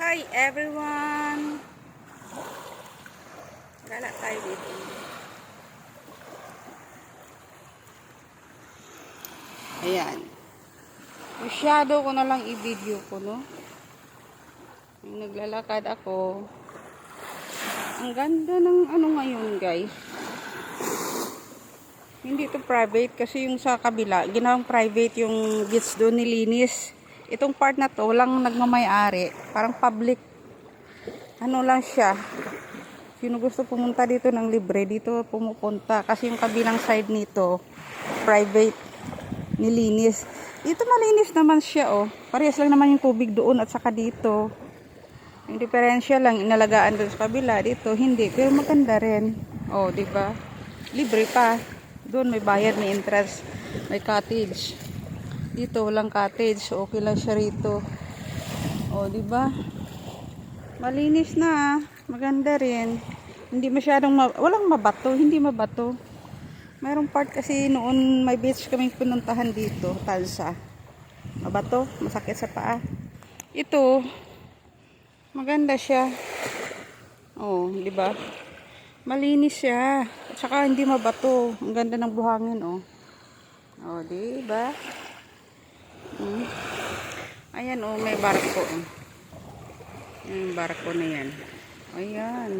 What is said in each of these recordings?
Hi everyone! Gala tayo dito. Ayan. Masyado ko na lang i-video ko, no? Yung naglalakad ako. Ang ganda ng ano ngayon, guys. Hindi to private kasi yung sa kabila, ginawang private yung beach doon nilinis. Itong part na to, walang nagmamay-ari. Parang public. Ano lang siya. Sino gusto pumunta dito ng libre, dito pumupunta. Kasi yung kabilang side nito, private. Nilinis. Dito malinis naman siya, oh. Parehas lang naman yung tubig doon at saka dito. Yung diferensya lang, inalagaan doon sa kabila. Dito, hindi. Pero maganda rin. Oh, diba? Libre pa. Doon may bayad, may entrance, may cottage. Dito walang cottage, so okay lang siya rito. Oh, di ba? Malinis na, maganda rin. Hindi masyadong walang mabato, hindi mabato. Mayroong part kasi noon may beach kaming pinuntahan dito, Talsa. Mabato, masakit sa paa. Ito maganda siya. Oh, di ba? Malinis siya. At saka hindi mabato. Ang ganda ng buhangin, oh. Oh, di ba? Ayan, oh, may barko. Yung barko na yan. Ayan.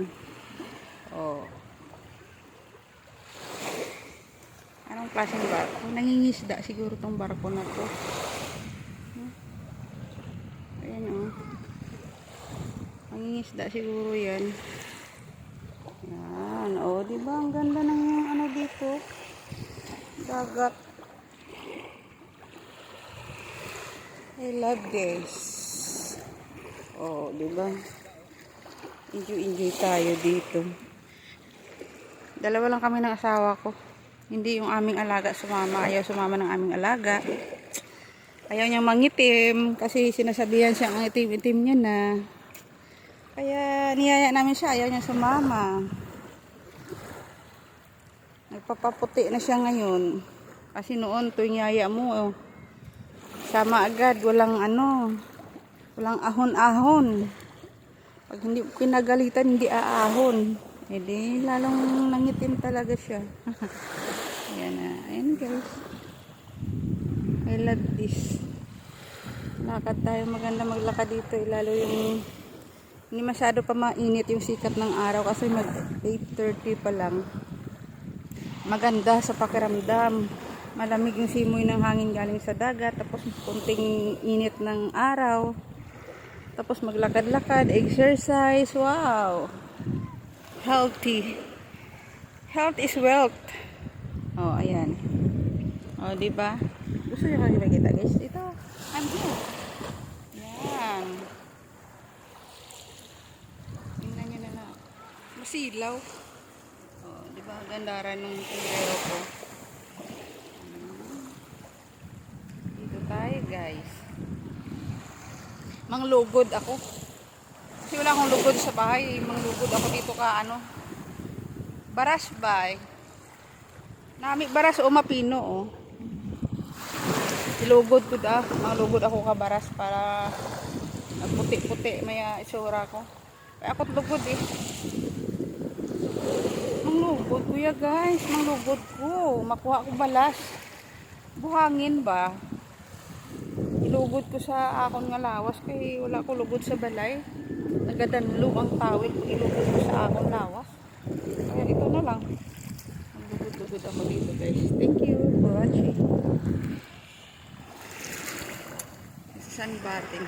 Oh. Anong klaseng barko? Nangingisda siguro tong barko na to. Ayan, oh. Nangingisda siguro yan. Yan. Oh, diba? Ang ganda ng ano dito. Dagat. I love this. Oh, diba? Enjoy tayo dito. Dalawa lang kami ng asawa ko. Hindi yung aming alaga sumama. Ayaw sumama ng aming alaga. Ayaw niyang mangitim. Kasi sinasabihan siya ang itim-itim niya na. Kaya niyaya namin siya. Ayaw niya sumama. Nagpapaputi na siya ngayon. Kasi noon tuwing yaya mo, oh, sama agad, walang ano, walang ahon-ahon. Pag hindi pinagalitan, hindi aahon. E di, lalong nangitim talaga siya. Ayan na. Ayan, guys. I love this. Lakad tayo. Maganda maglakad dito. Lalo yung hindi masyado pa mainit yung sikat ng araw kasi mag 8:30 pa lang. Maganda sa pakiramdam. Malamig yung simoy ng hangin galing sa dagat. Tapos kunting init ng araw. Tapos maglakad-lakad, exercise. Wow! Healthy. Health is wealth. Oh, ayan. Oh, diba? Gusto nyo kami makita, guys? Ito. I'm here. Yan. Tingnan nyo na lang. Masilaw. Oh, diba? Gandaran ng tingero ko. Dito tayo, guys. Manglugod ako. Kasi wala akong lugod sa bahay. Manglugod ako dito ka, ano. Baras ba eh. Nami baras o mapino, oh. Ilugod ko da. Manglugod ako ka baras para puti-puti maya itsura ko. Kaya ako't lugod eh. Manglugod kuya guys. Manglugod ko. Makuha ko balas. Buhangin ba? Ilugod ko sa akon nga lawas kay wala ko lugod sa balay. Nagadanlo ang tawid kung ilugod ko sa akon lawas. Kaya ito na lang. Maglugod-lugod ako dito guys. Thank you for watching. Sunbathing.